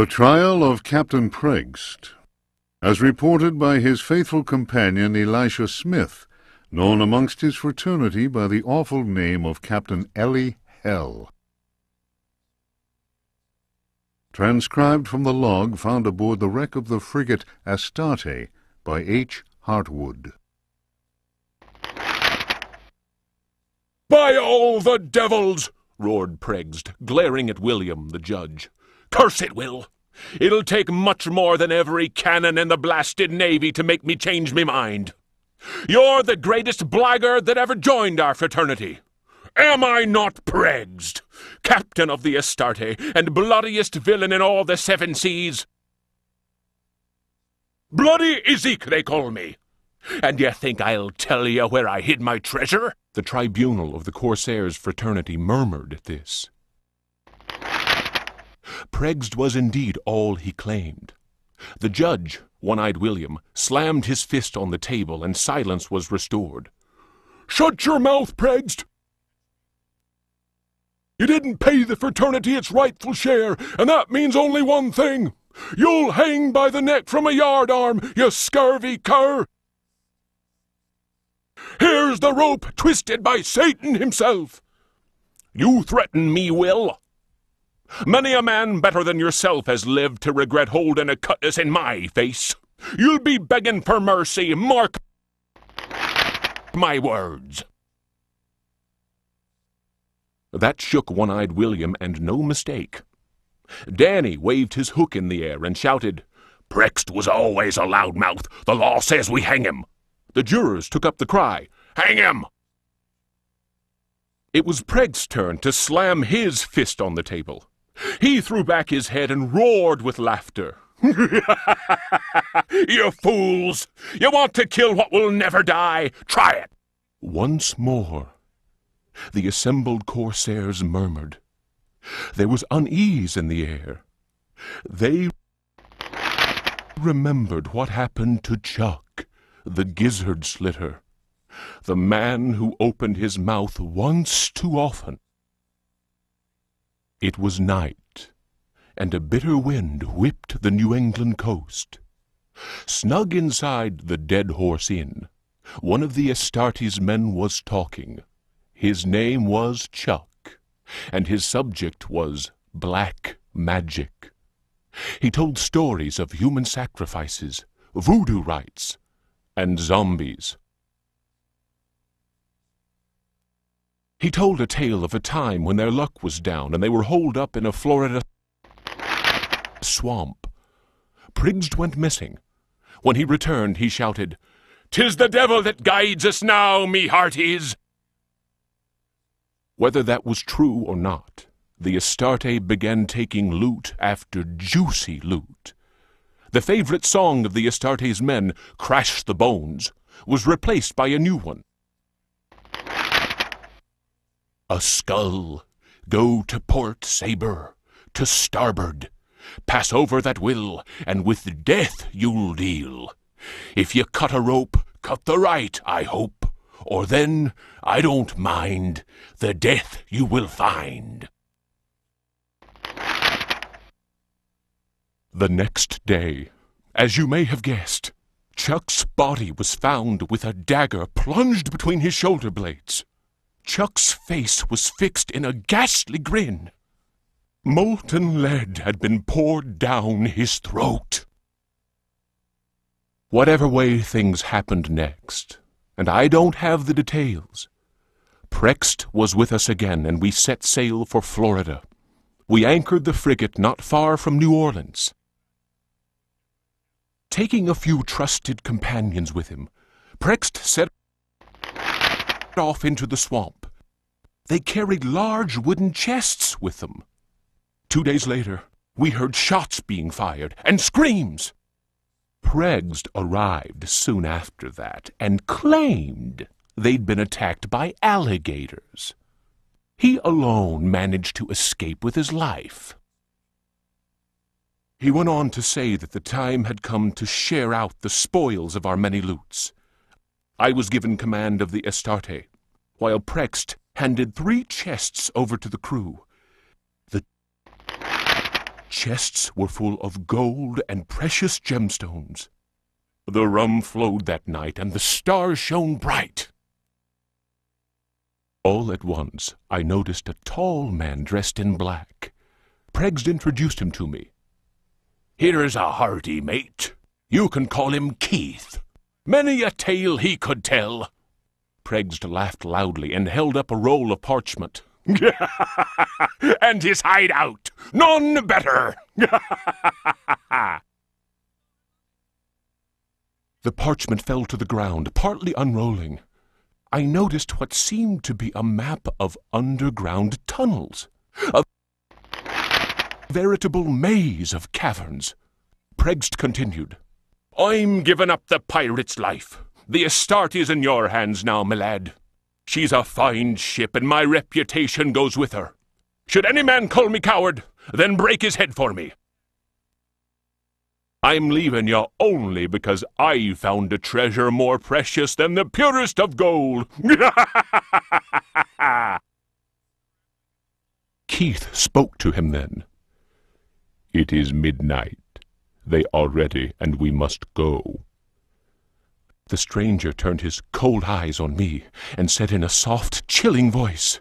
The Trial of Captain Prst, as reported by his faithful companion Elisha Smith, known amongst his fraternity by the awful name of Captain Ellie Hell. Transcribed from the log found aboard the wreck of the frigate Astarte by H. Hartwood. "By all the devils!" roared Prst, glaring at William, the judge. "Curse it, Will! It'll take much more than every cannon in the blasted navy to make me change me mind. You're the greatest blackguard that ever joined our fraternity. Am I not Prst, captain of the Astarte, and bloodiest villain in all the 7 seas? Bloody Ezek, they call me. And you think I'll tell you where I hid my treasure?" The tribunal of the Corsairs' fraternity murmured at this. Prst was indeed all he claimed. The judge, One-Eyed William, slammed his fist on the table, and silence was restored. "Shut your mouth, Prst! You didn't pay the fraternity its rightful share, and that means only one thing. You'll hang by the neck from a yardarm, you scurvy cur! Here's the rope twisted by Satan himself. You threaten me, Will? Many a man better than yourself has lived to regret holding a cutlass in my face. You'll be begging for mercy, mark my words." That shook One-Eyed William, and no mistake. Danny waved his hook in the air and shouted, "Prst was always a loudmouth. The law says we hang him." The jurors took up the cry, "Hang him!" It was Prst's turn to slam his fist on the table. He threw back his head and roared with laughter. "You fools! You want to kill what will never die? Try it!" Once more, the assembled Corsairs murmured. There was unease in the air. They remembered what happened to Chuck, the gizzard slitter, the man who opened his mouth once too often. It was night, and a bitter wind whipped the New England coast. Snug inside the Dead Horse Inn, one of the Astarte's men was talking. His name was Chuck, and his subject was black magic. He told stories of human sacrifices, voodoo rites, and zombies. He told a tale of a time when their luck was down and they were holed up in a Florida swamp. Prst went missing. When he returned, he shouted, "'Tis the devil that guides us now, me hearties!" Whether that was true or not, the Astarte began taking loot after juicy loot. The favorite song of the Astarte's men, "Crash the Bones," was replaced by a new one. "A skull, go to port sabre, to starboard. Pass over that will, and with death you'll deal. If you cut a rope, cut the right, I hope, or then, I don't mind, the death you will find." The next day, as you may have guessed, Chuck's body was found with a dagger plunged between his shoulder blades. Chuck's face was fixed in a ghastly grin. Molten lead had been poured down his throat. Whatever way things happened next, and I don't have the details, Prst was with us again, and we set sail for Florida. We anchored the frigate not far from New Orleans. Taking a few trusted companions with him, Prst set off into the swamp. They carried large wooden chests with them. 2 days later, we heard shots being fired and screams. Prst arrived soon after that and claimed they'd been attacked by alligators. He alone managed to escape with his life. He went on to say that the time had come to share out the spoils of our many loots. I was given command of the Astarte, while Prst handed 3 chests over to the crew. The chests were full of gold and precious gemstones. The rum flowed that night, and the stars shone bright. All at once I noticed a tall man dressed in black. Prst introduced him to me. "Here's a hearty mate. You can call him Keith. Many a tale he could tell." Prst laughed loudly and held up a roll of parchment. "And his hideout, none better." The parchment fell to the ground, partly unrolling. I noticed what seemed to be a map of underground tunnels, a veritable maze of caverns. Prst continued, "I'm giving up the pirate's life. The estate is in your hands now, my lad. She's a fine ship, and my reputation goes with her. Should any man call me coward, then break his head for me. I'm leaving you only because I found a treasure more precious than the purest of gold." Keith spoke to him then. "It is midnight. They are ready, and we must go." The stranger turned his cold eyes on me and said in a soft, chilling voice,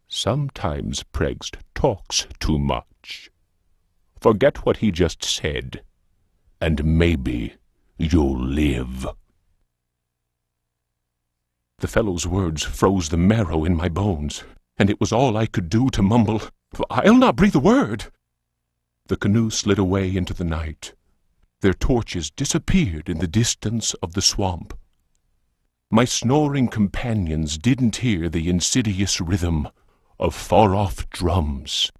"Sometimes Prst talks too much. Forget what he just said, and maybe you'll live." The fellow's words froze the marrow in my bones, and it was all I could do to mumble, "I'll not breathe a word." The canoe slid away into the night. Their torches disappeared in the distance of the swamp. My snoring companions didn't hear the insidious rhythm of far-off drums.